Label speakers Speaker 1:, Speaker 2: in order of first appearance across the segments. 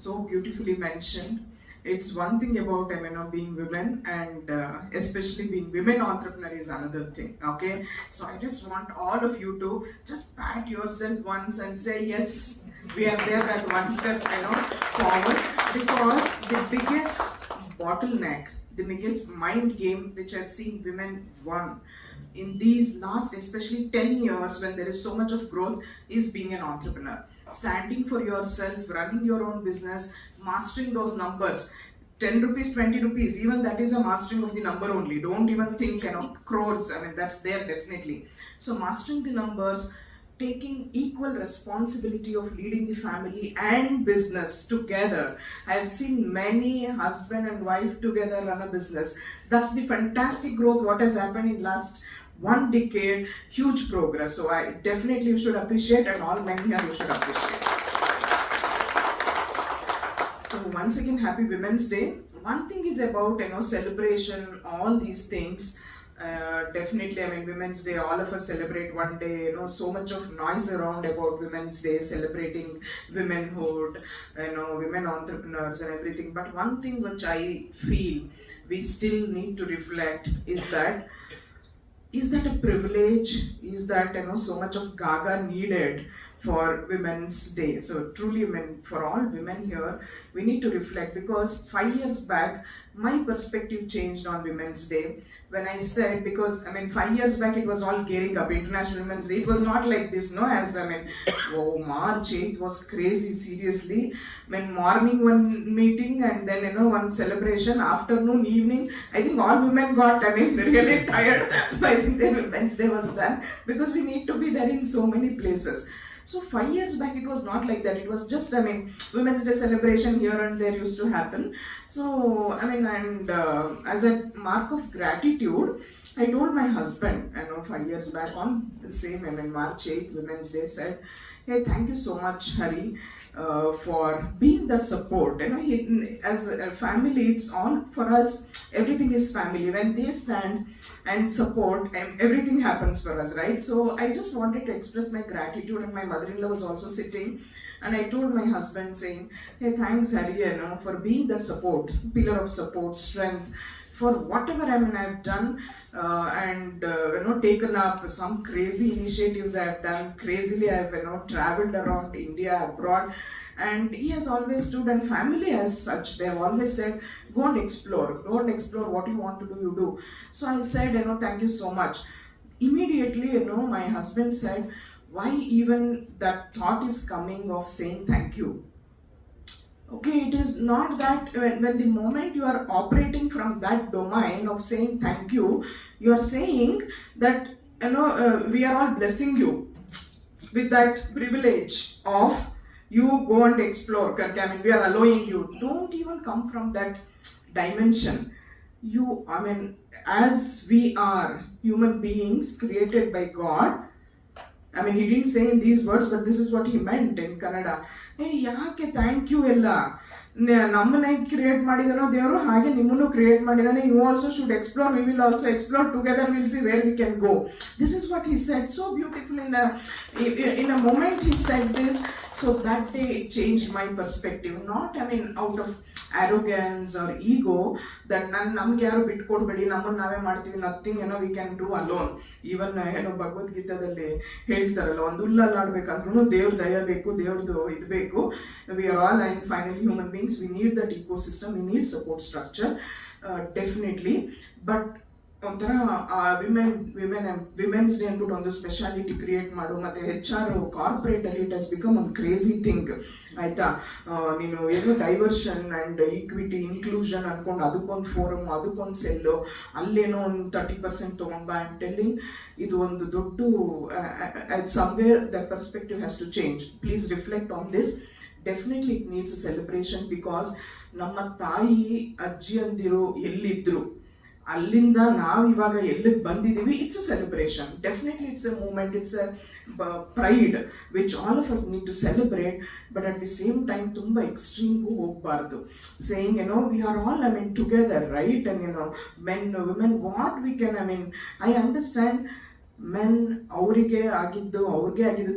Speaker 1: so beautifully mentioned. It's one thing about being women, and especially being women entrepreneur is another thing. Okay, so I just want all of you to just pat yourself once and say yes, we are there that one step forward, because the biggest bottleneck, the biggest mind game which I've seen women won in these last especially 10 years when there is so much of growth is being an entrepreneur, standing for yourself, running your own business, mastering those numbers. 10 rupees, 20 rupees, even that is a mastering of the number only. Don't even think crores. I mean, that's there definitely. So mastering the numbers, taking equal responsibility of leading the family and business together. I have seen many husband and wife together run a business. That's the fantastic growth what has happened in last one decade. Huge progress. So I definitely you should appreciate, and all men here you should appreciate. So once again, happy Women's Day. One thing is about celebration, all these things. Definitely, I mean, Women's Day, all of us celebrate one day, so much of noise around about Women's Day, celebrating womenhood, women entrepreneurs and everything. But one thing which I feel we still need to reflect is that a privilege? Is that so much of gaga needed for Women's Day? So truly, for all women here, we need to reflect, because 5 years back, my perspective changed on Women's Day. When I said, because 5 years back it was all gearing up, International Women's Day. It was not like this, oh, March 8th was crazy, seriously. Morning one meeting, and then one celebration, afternoon, evening. I think all women got really tired by the time Women's Day was done, because we need to be there in so many places. So 5 years back it was not like that. It was just Women's Day celebration here and there used to happen. So and as a mark of gratitude, I told my husband 5 years back on the same March 8th Women's Day, said, hey, thank you so much, Hari, for being that support. As a family, it's all for us. Everything is family. When they stand and support, and everything happens for us, right? So I just wanted to express my gratitude, and my mother-in-law was also sitting. And I told my husband, saying, hey, thanks, Hari, for being that support, pillar of support, strength, for whatever I've done, and taken up some crazy initiatives I've done. Crazily, I've traveled around India, abroad, and he has always stood, and family as such, they have always said, go and explore, what you want to do, you do. So I said, thank you so much. Immediately, my husband said, why even that thought is coming of saying thank you? Okay, it is not that when the moment you are operating from that domain of saying thank you, you are saying that we are all blessing you with that privilege of you go and explore. We are allowing you. Don't even come from that dimension. As we are human beings created by God. He didn't say in these words, but this is what he meant in Kannada. Hey, ಯಾಕೆ thank you ಎಲ್ಲ ನಮ್ಮನ್ನ create ಮಾಡಿದಾನೋ ದೇವರು, ಹಾಗೆ ನಿಮ್ಮನ್ನು create ಮಾಡಿದಾನೆ. You also should explore, we will also explore together, will see where we can go. This is what he said, so beautiful. In a moment he said this. So that day it changed my perspective. Not out of arrogance or ego, that ನಮ್ಗೆ ಯಾರು ಬಿಟ್ಕೊಡ್ಬೇಡಿ, ನಮ್ಮನ್ನು ನಾವೇ ಮಾಡ್ತೀವಿ, nothing we can do alone. Even ಭಗವದ್ಗೀತಾದಲ್ಲಿ ಹೇಳ್ತಾರಲ್ಲ, ಒಂದು ಹುಲ್ಲಲ್ಲಾಡ್ಬೇಕಂದ್ರೂ ದೇವ್ರ ದಯ ಬೇಕು, ದೇವ್ರದ್ದು ಇದು ಬೇಕು. We are all, and finally human beings, we need that ecosystem, we need support structure, definitely. But ಒಂಥರ ವಿಮೆನ್ಸ್ ಡೇ ಅಂದ್ಬಿಟ್ಟು ಒಂದು ಸ್ಪೆಷಾಲಿಟಿ ಕ್ರಿಯೇಟ್ ಮಾಡು, ಮತ್ತೆ HR ಕಾರ್ಪೊರೇಟ್ ಅಲ್ಲಿ ಇಟ್ ಹಸ್ ಬಿಕಮ್ ಒಂದು ಕ್ರೇಜಿ ಥಿಂಗ್, ಆಯ್ತಾ? ನೀನು ಡೈವರ್ಷನ್ ಅಂಡ್ ಈಕ್ವಿಟಿ ಇನ್ಕ್ಲೂಷನ್ ಅನ್ಕೊಂಡು ಅದಕ್ಕೊಂದು ಫೋರಮ್, ಅದಕ್ಕೊಂದು ಸೆಲ್ಲು, ಅಲ್ಲೇನೋ ಒಂದು 30% ತಗೊಂಡ್ಬ. ಐ ಆಮ್ ಟೆಲ್ಲಿಂಗ್, ಇದು ಒಂದು ದೊಡ್ಡ somewhere the perspective has to change. Please reflect on this. Definitely it needs a celebration, because ನಮ್ಮ ತಾಯಿ ಅಜ್ಜಿಯಂದಿರು ಎಲ್ಲಿದ್ರು, ಅಲ್ಲಿಂದ ನಾವು ಇವಾಗ ಎಲ್ಲಿಗೆ ಬಂದಿದ್ದೀವಿ, it's a celebration. Definitely it's a moment, it's a pride which all of us need to celebrate, but at the same time ತುಂಬ ಎಕ್ಸ್ಟ್ರೀಮ್ಗೂ ಹೋಗಬಾರ್ದು. saying we are all together, right? And men, women, what we can, I understand men ಅವ್ರಿಗೆ ಆಗಿದ್ದು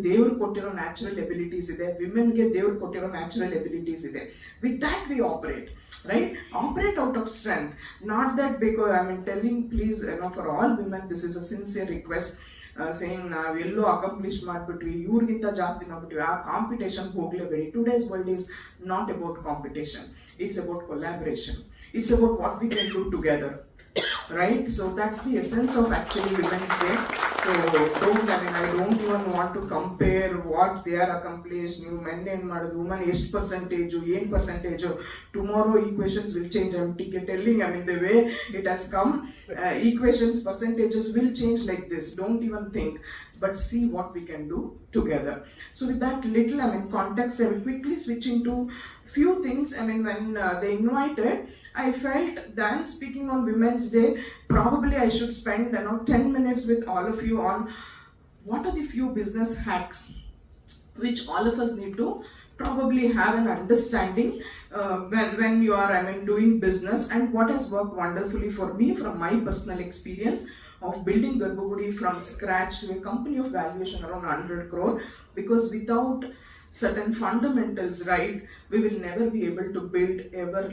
Speaker 1: ದೇವ್ರು ಕೊಟ್ಟಿರೋ natural abilities ಇದೆ, ವಿಮೆನ್ಗೆ ದೇವ್ರು ಕೊಟ್ಟಿರೋ ನ್ಯಾಚುರಲ್ ಎಬಿಲಿಟೀಸ್ ಇದೆ. With that we operate, right? Operate out of strength, not that because I mean telling please for all women this is a sincere request, saying ನಾವೆಲ್ಲೋ ಅಕಾಂಪ್ಲಿಷ್ ಮಾಡಿಬಿಟ್ವಿ, ಇವ್ರಿಗಿಂತ ಜಾಸ್ತಿ ಮಾಡಿಬಿಟ್ವಿ, ಆ ಕಾಂಪಿಟೇಷನ್ಗೆ ಹೋಗಲೇಬೇಡಿ. Today's world is not about competition, it's about collaboration, it's about what we can do together, right? So that's the essence of actually Women's Day. So I don't even want to compare what they are accomplished. New men and women ಎಷ್ಟು percentage, ಏನು percentage, tomorrow equations will change. I'm telling, the way it has come, equations, percentages will change like this. Don't even think, but see what we can do together. So with that little context, I will quickly switch into few things. When they invited, I felt that speaking on Women's Day, probably I should spend 10 minutes with all of you on what are the few business hacks which all of us need to probably have an understanding when you are doing business, and what has worked wonderfully for me from my personal experience of building Garbhagudi from scratch to a company of valuation around 100 crore, because without certain fundamentals right, we will never be able to build ever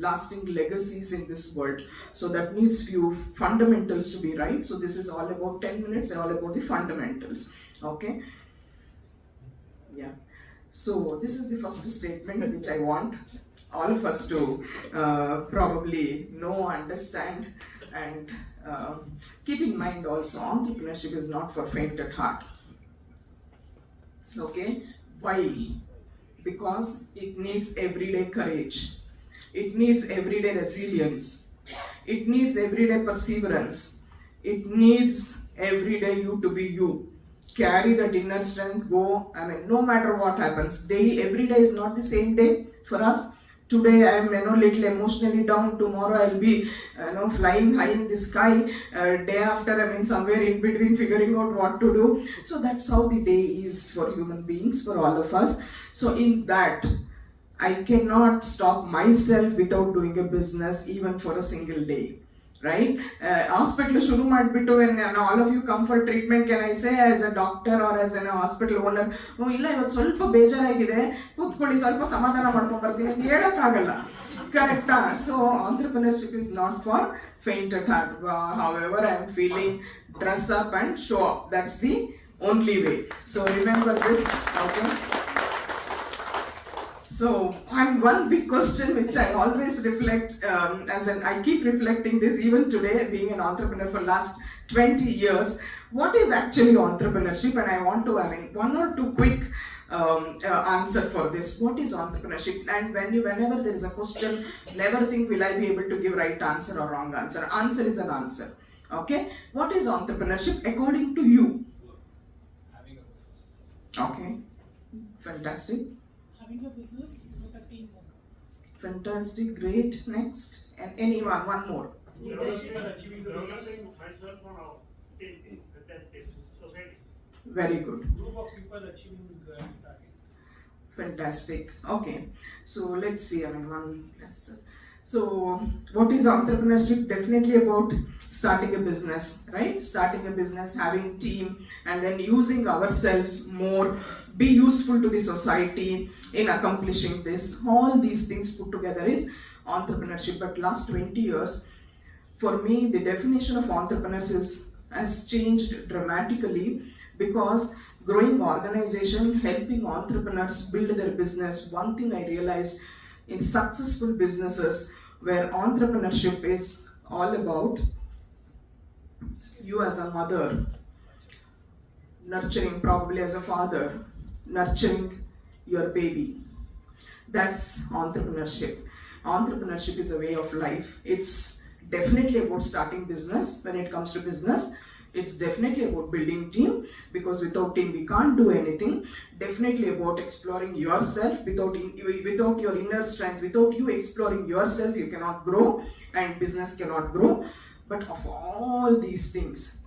Speaker 1: lasting legacies in this world. So that needs few fundamentals to be right. So this is all about 10 minutes and all about the fundamentals. Okay, yeah. So this is the first statement which I want all of us to probably know, understand, and keep in mind also, entrepreneurship is not for faint at heart. Okay, why? Because it needs everyday courage, it needs everyday resilience, it needs everyday perseverance, it needs everyday you to be you. Carry that inner strength, go, no matter what happens. Every day is not the same day for us. Today I am little emotionally down, tomorrow I'll be flying high in the sky, day after somewhere in between figuring out what to do. So that's how the day is for human beings, for all of us. So in that, I cannot stop myself without doing a business even for a single day, right? Hospital shuru madbittu, when all of you come for treatment, can I say as a doctor or as a hospital owner, illa ivattu ಸ್ವಲ್ಪ ಬೇಜಾರಾಗಿದೆ, ಕೂತ್ಕೊಳ್ಳಿ ಸ್ವಲ್ಪ ಸಮಾಧಾನ ಮಾಡ್ಕೊಂಡು ಬರ್ತೀನಿ ಅಂತ ಹೇಳಕ್ಕಾಗಲ್ಲ, ಕರೆಕ್ಟಾ? So entrepreneurship is not for faint at heart. However I am feeling, dress up and show up, that's the only way. So remember this, okay? So, and one big question which I always reflect, I keep reflecting this even today, being an entrepreneur for last 20 years, what is actually entrepreneurship? And I want to, one or two quick answer for this. What is entrepreneurship? And whenever there is a question, never think, will I be able to give right answer or wrong answer? Answer is an answer. Okay? What is entrepreneurship according to you?
Speaker 2: Having a business.
Speaker 1: Okay. Fantastic.
Speaker 3: Having a business with a team.
Speaker 1: Fantastic, great. Next, and anyone, one more.
Speaker 4: Developing myself on our team, society.
Speaker 1: Very good.
Speaker 3: Group of people achieving the target.
Speaker 1: Fantastic. Okay, so let's see. So, what is entrepreneurship? Definitely about starting a business, right? Starting a business, having team, and then using ourselves more, be useful to the society in accomplishing this. All these things put together is entrepreneurship. But last 20 years, for me, the definition of entrepreneurs has changed dramatically, because growing organization, helping entrepreneurs build their business, one thing I realized in successful businesses where entrepreneurship is all about you as a mother, nurturing, probably as a father, nurturing your baby. That's entrepreneurship. Entrepreneurship is a way of life. It's definitely about starting business. When it comes to business, it's definitely about building team, because without team we can't do anything. Definitely about exploring yourself. Without your inner strength, without you exploring yourself, you cannot grow and business cannot grow. But of all these things,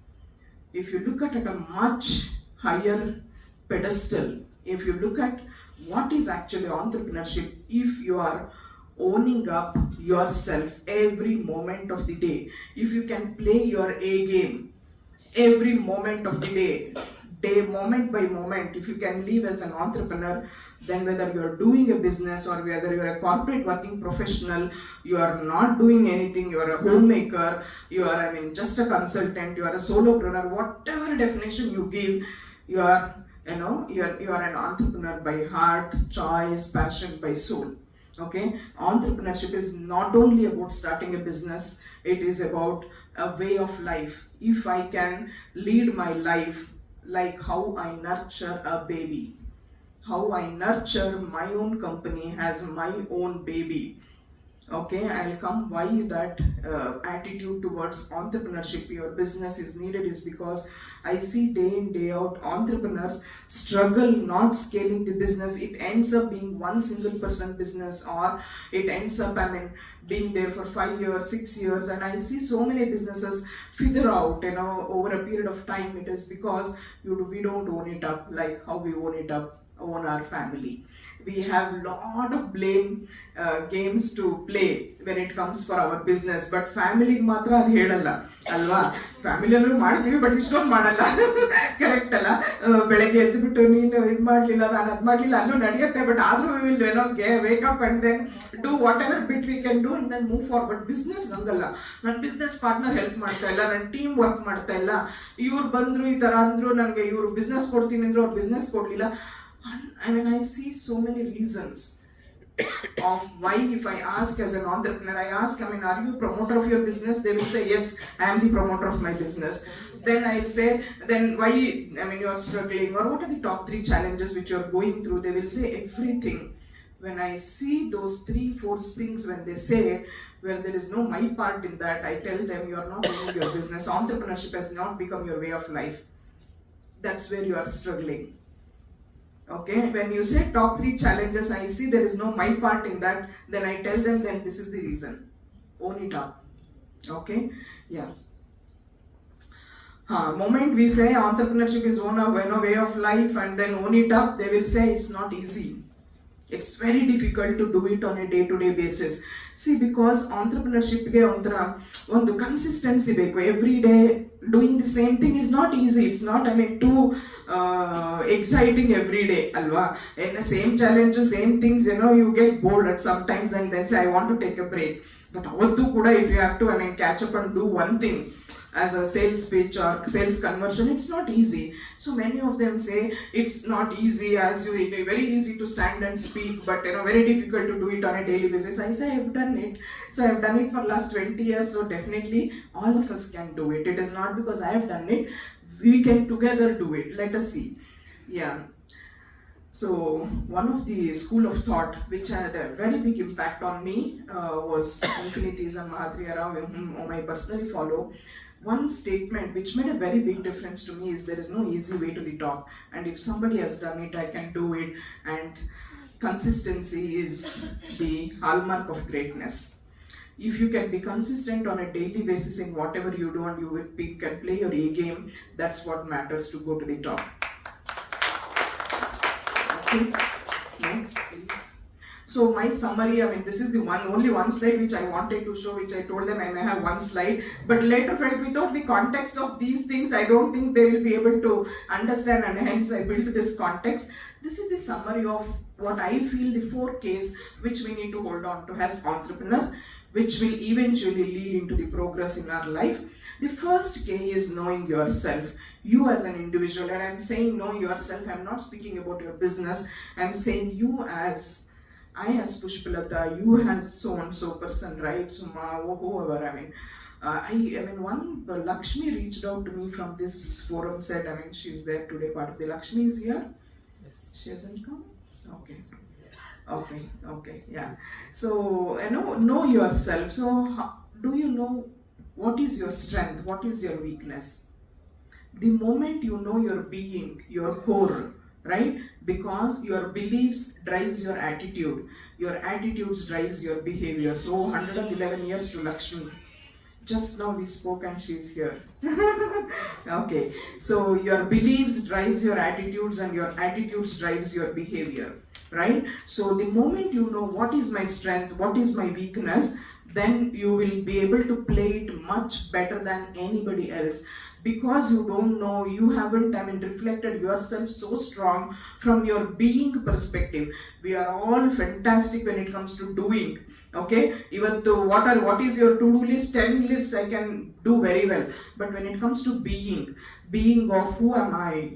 Speaker 1: if you look at a much higher pedestal, if you look at what is actually entrepreneurship, if you are owning up yourself every moment of the day, if you can play your A game, every moment of the day moment by moment. If you can live as an entrepreneur, then whether you are doing a business or whether you are a corporate working professional, you are not doing anything, you are a homemaker, you are, I mean, just a consultant, you are a solopreneur, whatever definition you give, you are, you are an entrepreneur by heart, choice, passion, by soul. Okay, entrepreneurship is not only about starting a business, it is about a way of life. If I can lead my life like how I nurture a baby, how I nurture my own company as my own baby. Okay, I'll come why that attitude towards entrepreneurship, your business is needed, is because I see day in day out entrepreneurs struggle not scaling the business. It ends up being one single person business, or it ends up, I mean, being there for 5 years, 6 years, and I see so many businesses figure out, over a period of time. It is because we don't own it up like how we own our family. We have lot of blame games to play when it comes for our business, but family ಮಾತ್ರ ಅದು ಹೇಳಲ್ಲ ಅಲ್ವಾ. ಫ್ಯಾಮಿಲಿಯಲ್ಲೂ ಮಾಡ್ತೀವಿ, but ಇಷ್ಟೊಂದು ಮಾಡಲ್ಲ. Correct ಅಲ್ಲ? ಬೆಳಗ್ಗೆ ಎದ್ದುಬಿಟ್ಟು ನೀನು ಇದು ಮಾಡಲಿಲ್ಲ, ನಾನು ಅದು ಮಾಡಲಿಲ್ಲ, ಅಲ್ಲೂ ನಡೆಯುತ್ತೆ, ಬಟ್ ಆದರೂ we will wake up and then do whatever bit we can do and then move forward. Business ಹಂಗಲ್ಲ. ನನ್ನ ಬಿಸ್ನೆಸ್ ಪಾರ್ಟ್ನರ್ ಹೆಲ್ಪ್ ಮಾಡ್ತಾ ಇಲ್ಲ, ನನ್ನ ಟೀಮ್ ವರ್ಕ್ ಮಾಡ್ತಾ ಇಲ್ಲ, ಇವ್ರು ಬಂದರು ಈ ಥರ ಅಂದರು, ನನಗೆ ಇವರು ಬಿಸ್ನೆಸ್ ಕೊಡ್ತೀನಿ ಅಂದರು, ಅವ್ರು ಬಿಸ್ನೆಸ್ ಕೊಡಲಿಲ್ಲ. I mean, I see so many reasons of why. If I ask as an entrepreneur, I ask, I mean, are you promoter of your business? They will say, yes, I am the promoter of my business. Then I say, then why, I mean, you are struggling, or what are the top 3 challenges which you are going through? They will say everything. When I see those 3-4 things, when they say, well, there is no my part in that, I tell them, you are not doing your business. Entrepreneurship has not become your way of life. That's where you are struggling. Okay, when you say top 3 challenges, I see there is no my part in that, then I tell them, then this is the reason. Own it up. Okay, yeah. Moment we say entrepreneurship is own a way of life and then own it up, they will say it's not easy. It's very difficult to do it on a day-to-day basis. See, because entrepreneurship ಗೆ ಒಂದು consistency ಬೇಕು. Every day doing the same thing is not easy. It's not, I mean, too exciting every day, alva. And the same challenge, same things, you get bored at sometimes and then say, I want to take a break. But avattu kuda, if you have to, I mean, catch up and do one thing as a sales pitch or sales conversion, it's not easy. So many of them say it's not easy, as you, very easy to stand and speak, but very difficult to do it on a daily basis. I say I have done it. So I have done it for last 20 years. So definitely all of us can do it. It is not because I have done it. We can together do it. Let us see. Yeah. So one of the school of thought which had a very big impact on me was Infinitism, Mahatria Rao, whom I personally follow. One statement which made a very big difference to me is there is no easy way to the top, and if somebody has done it, I can do it. And consistency is the hallmark of greatness. If you can be consistent on a daily basis in whatever you do and you can play your A game, that's what matters to go to the top. Okay, next please. So my summary, I mean, this is the only one slide which I wanted to show, which I told them I may have one slide, but later felt without the context of these things, I don't think they will be able to understand, and hence I built this context. This is the summary of what I feel the 4 Ks which we need to hold on to as entrepreneurs, which will eventually lead into the progress in our life. The first K is knowing yourself. You as an individual, and I'm saying know yourself, I'm not speaking about your business, I'm saying you as I as Pushpalatha, you as so and so person, right? Suma, whoever, I mean, I mean, one Lakshmi reached out to me from this forum, said, I mean, she's there today, part of the Lakshmi is here. Yes. She hasn't come? Okay, yeah. So, know yourself. So, do you know what is your strength? What is your weakness? The moment you know your being, your core, right? Because your beliefs drives your attitudes drives your behavior. So 111 years to Lakshmi. Just now we spoke and she's here. Okay, so your beliefs drives your attitudes and your attitudes drives your behavior. right? So the moment you know what is my strength, what is my weakness, then you will be able to play it much better than anybody else. Because you don't know, you haven't, reflected yourself so strong from your being perspective. We are all fantastic when it comes to doing. Okay, even though what is your to-do list, 10 lists I can do very well, but when it comes to being of who am I,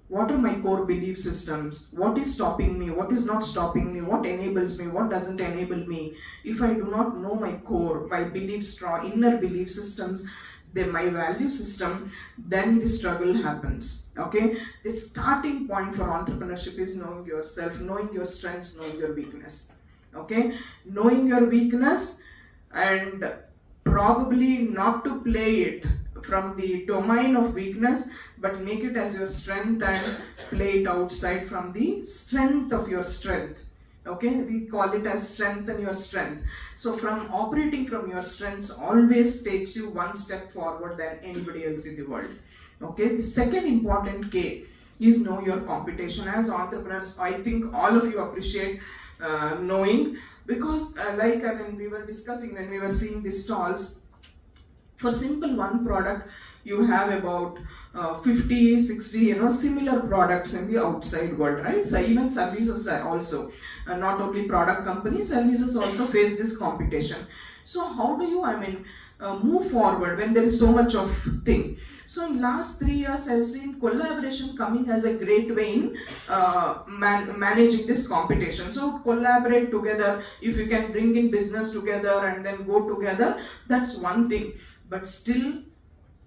Speaker 1: what are my core belief systems, what is stopping me, what is not stopping me, what enables me, what doesn't enable me. If I do not know my core, my belief strong inner belief systems, then my value system, then the struggle happens. Okay, the starting point for entrepreneurship is knowing yourself, knowing your strengths, knowing your weakness. Okay, knowing your weakness, and probably not to play it from the domain of weakness, but make it as your strength and play it outside from the strength of your strength. Okay, we call it as strengthen your strength. So from operating from your strengths always takes you one step forward than anybody else in the world. Okay, the second important K is know your competition. As entrepreneurs, I think all of you appreciate knowing, because we were discussing when we were seeing the stalls, for simple one product you have about 50, 60 similar products in the outside world, right? So even services are also not only product companies, services also face this competition. So how do you move forward when there is so much of thing? So in last 3 years, I've seen collaboration coming as a great way in managing this competition. So collaborate together. If you can bring in business together and then go together, that's one thing. But still,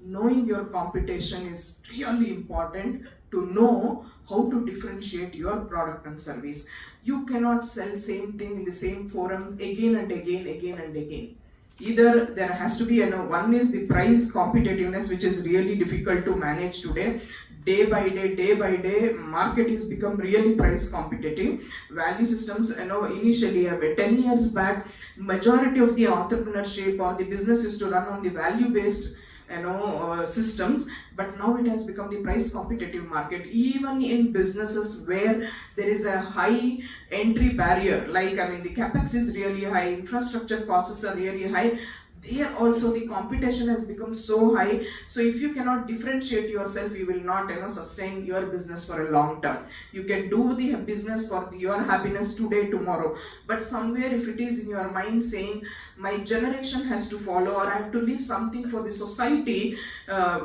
Speaker 1: knowing your competition is really important to know how to differentiate your product and service. You cannot sell same thing in the same forums again and again. Either there has to be, one is the price competitiveness, which is really difficult to manage today. Day by day, market is become really price competitive. Value systems, initially 10 years back, majority of the entrepreneurship or the business used to run on the value based systems, but now it has become the price competitive market. Even in businesses where there is a high entry barrier, the capex is really high, infrastructure costs are really high, there also the competition has become so high. So if you cannot differentiate yourself, you will not sustain your business for a long term. You can do the business for your happiness today, tomorrow, but somewhere if it is in your mind saying my generation has to follow, or I have to leave something for the society,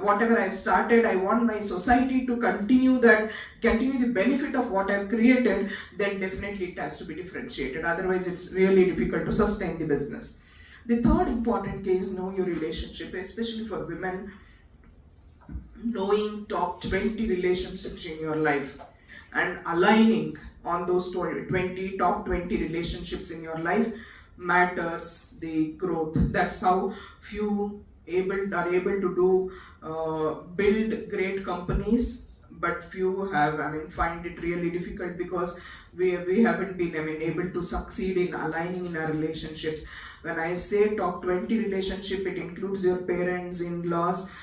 Speaker 1: whatever I've started, I want my society to continue the benefit of what I've created, then definitely it has to be differentiated. Otherwise it's really difficult to sustain the business. The third important case, know your relationship, especially for women. Knowing top 20 relationships in your life and aligning on those top 20 relationships in your life matters the growth. That's how few are able to do build great companies, but few have find it really difficult because we haven't been able to succeed in aligning in our relationships. When I say top 20 relationship, it includes your parents, in-laws,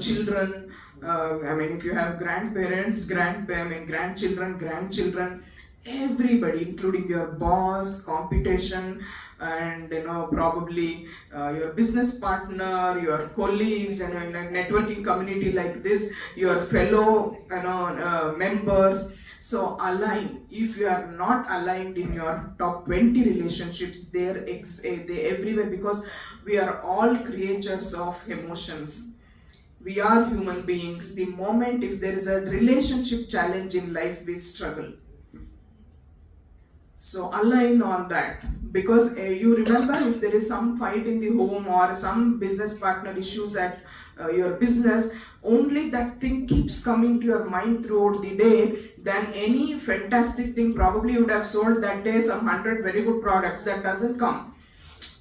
Speaker 1: children. If you have grandparents, grandchildren, everybody, including your boss, competition, and probably your business partner, your colleagues, and in a networking community like this, your fellow members. So align. If you are not aligned in your top 20 relationships, they're everywhere, because we are all creatures of emotions. We are human beings. The moment if there is a relationship challenge in life, we struggle. So align on that, because you remember, if there is some fight in the home or some business partner issues at your business, only that thing keeps coming to your mind throughout the day, then any fantastic thing probably you would have sold that day some 100 very good products, that doesn't come.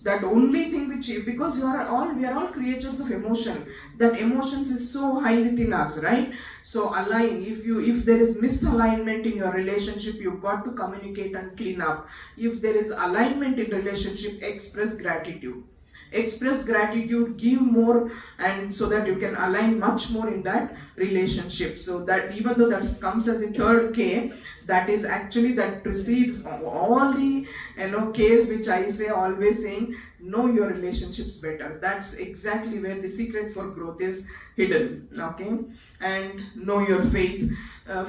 Speaker 1: That only thing which, because we are all creatures of emotion, that emotions is so high within us, right? So align. If there is misalignment in your relationship, you've got to communicate and clean up. If there is alignment in relationship, express gratitude. Express gratitude, give more, and so that you can align much more in that relationship. So that even though that comes as the third K, That is actually that precedes all the case which I say, always saying, know your relationships better. That's exactly where the secret for growth is hidden. Okay, and know your faith.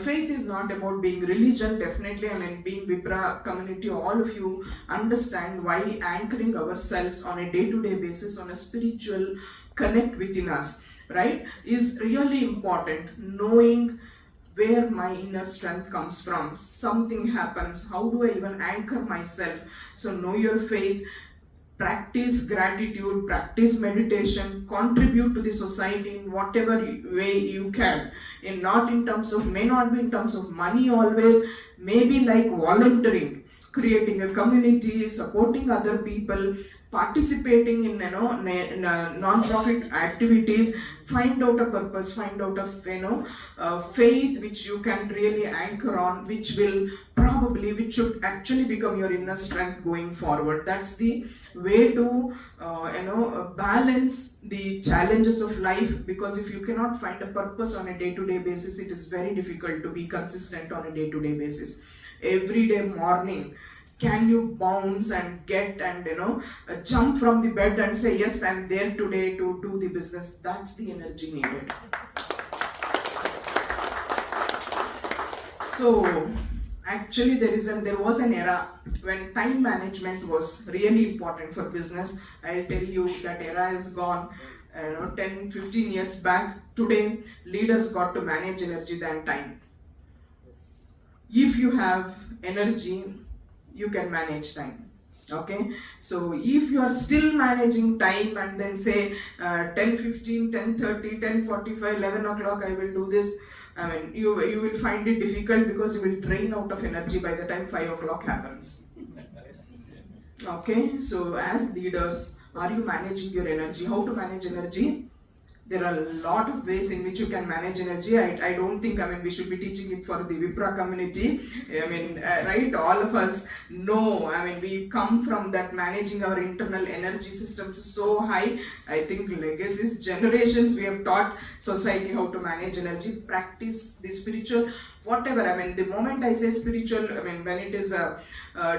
Speaker 1: Faith is not about being religion, definitely. I mean, being Vipra community, all of you understand why anchoring ourselves on a day-to-day basis on a spiritual connect within us, right, is really important. Knowing where my inner strength comes from. Something happens, how do I even anchor myself? So know your faith, practice gratitude, practice meditation, contribute to the society in whatever way you can. In not in terms of, may not be in terms of money always, maybe like volunteering, creating a community, supporting other people, participating in non-profit activities. Find out a purpose, find out a faith which you can really anchor on, which should actually become your inner strength going forward. That's the way to balance the challenges of life, because if you cannot find a purpose on a day-to-day basis, it is very difficult to be consistent on a day-to-day basis. Every day morning, can you bounce and get and jump from the bed and say, yes, I'm there today to do the business? That's the energy needed. So actually there was an era when time management was really important for business. I'll tell you that era is gone. 10-15 years back. Today leaders got to manage energy than time. If you have energy, you can manage time. Okay, so if you are still managing time and then say 10:15, 10:30, 10:45, 11 o'clock I will do this, I mean, you will find it difficult, because you will drain out of energy by the time 5 o'clock happens. Okay, so as leaders, are you managing your energy? How to manage energy? There are a lot of ways in which you can manage energy. I don't think, we should be teaching it for the Vipra community. Right, all of us know, we come from that managing our internal energy systems so high. I think legacies, generations, we have taught society how to manage energy, practice the spiritual, whatever. The moment I say spiritual, when it is a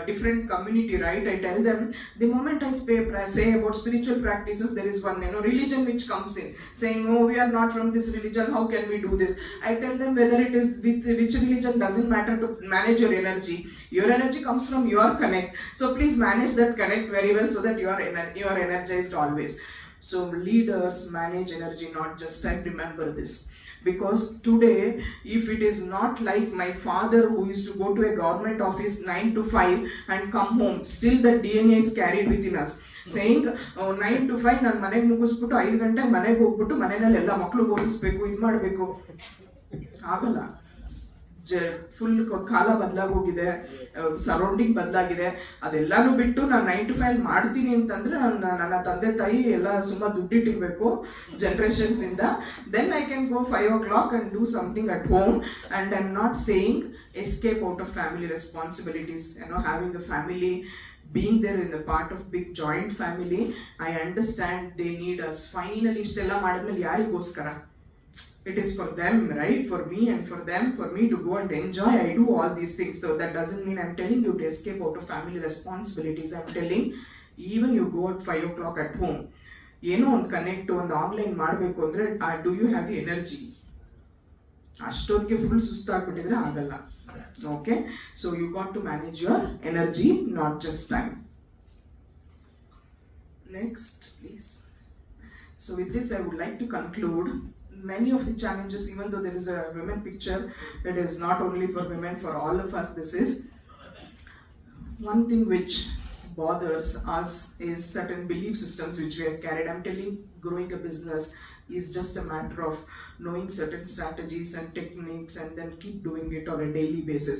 Speaker 1: different community, right, I tell them, the moment I say about spiritual practices, there is one religion which comes in, saying, oh, we are not from this religion, how can we do this? I tell them, whether it is with which religion doesn't matter to manage your energy. Your energy comes from your connect. So please manage that connect very well, so that you are energized always. So leaders manage energy, not just time. Remember this. Because today, if it is not like my father who used to go to a government office 9 to 5 and come home, still the DNA is carried within us. Saying 9 to 5 ನಾನು ಮನೆಗೆ ಮುಗಿಸ್ಬಿಟ್ಟು 5 ಗಂಟೆಗೆ ಮನೆಗೆ ಹೋಗ್ಬಿಟ್ಟು ಮನೆಯಲ್ಲಿ ಎಲ್ಲ ಮಕ್ಕಳು ಓದಿಸ್ಬೇಕು, ಇದು ಮಾಡಬೇಕು, ಆಗಲ್ಲ. ಫುಲ್ ಕಾಲ ಬದಲಾಗೋಗಿದೆ, ಸರೌಂಡಿಂಗ್ ಬದಲಾಗಿದೆ. ಅದೆಲ್ಲಾನು ಬಿಟ್ಟು ನಾನು 9 to 5 ಮಾಡ್ತೀನಿ ಅಂತಂದ್ರೆ ನನ್ನ ತಂದೆ ತಾಯಿ ಎಲ್ಲ ಸುಮ್ಮನೆ ದುಡ್ಡಿಟ್ಟಿರ್ಬೇಕು ಜನರೇಷನ್ಸ್ ಇಂದ. Then I can go 5 o'clock and do something at home. And I'm not saying escape out of family responsibilities. Having a family, being there in the part of big joint family, I understand they need us. Finally ಇಷ್ಟೆಲ್ಲ ಮಾಡಿದ್ಮೇಲೆ ಯಾರಿಗೋಸ್ಕರ? It is for them, right? For me and for them, for me to go and enjoy. I do all these things. So that doesn't mean I'm telling you to escape out of family responsibilities. I'm telling, even you go at 5 o'clock at home, ಒಂದು connect, ಒಂದು online ಮಾಡಬೇಕು ಅಂದರೆ, do you have the energy? ಅಷ್ಟೊತ್ತಿಗೆ full ಸುಸ್ತಾಗ್ಬಿಟ್ಟಿದ್ರೆ ಆಗಲ್ಲ. Okay, so you got to manage your energy, not just time. Next, please. So with this, I would like to conclude. Many of the challenges, even though there is a women picture, it is not only for women, for all of us. This is one thing which bothers us is certain belief systems which we have carried. I'm telling, growing a business is just a matter of knowing certain strategies and techniques and then keep doing it on a daily basis.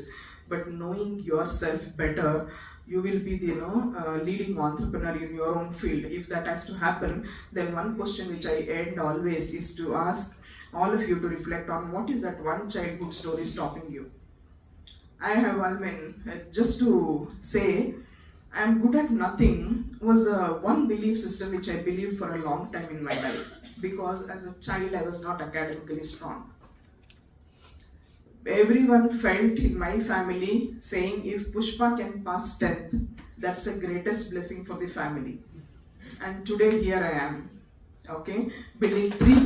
Speaker 1: But knowing yourself better, you will be the leading entrepreneur in your own field. If that has to happen, then one question which I end always is to ask all of you to reflect on, what is that one childhood story stopping you? I have, just to say, I'm good at nothing was one belief system which I believed for a long time in my life, because as a child I was not academically strong. everyone felt in my family saying if Pushpa can pass 10th, that's the greatest blessing for the family. And today here I am, okay, building three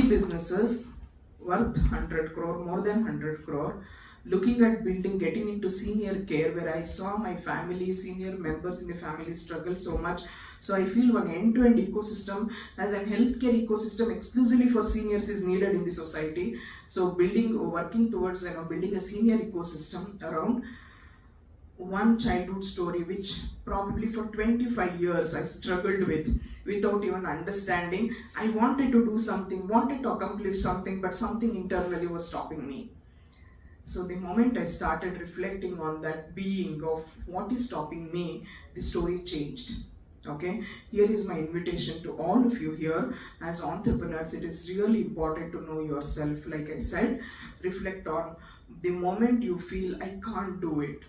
Speaker 1: businesses worth 100 crore, more than 100 crore, looking at building, getting into senior care where I saw my family, senior members in the family struggle so much. So I feel one end-to-end ecosystem as a healthcare ecosystem exclusively for seniors is needed in the society. So working towards building a senior ecosystem around one childhood story which probably for 25 years I struggled with without even understanding. I wanted to do something, wanted to accomplish something, but something internally was stopping me. So the moment I started reflecting on that being of what is stopping me, the story changed. Okay, here is my invitation to all of you here as entrepreneurs. It is really important to know yourself. Like I said, reflect on the moment you feel I can't do it.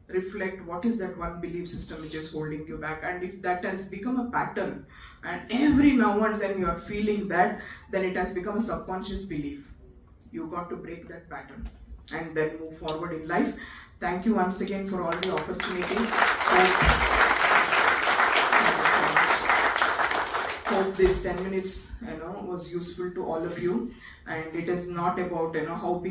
Speaker 1: Reflect what is that one belief system which is holding you back, and if that has become a pattern and every now and then you are feeling that, then it has become a subconscious belief. You got to break that pattern and then move forward in life. Thank you once again for all the opportunity. Hope this 10 minutes was useful to all of you, and it is not about how big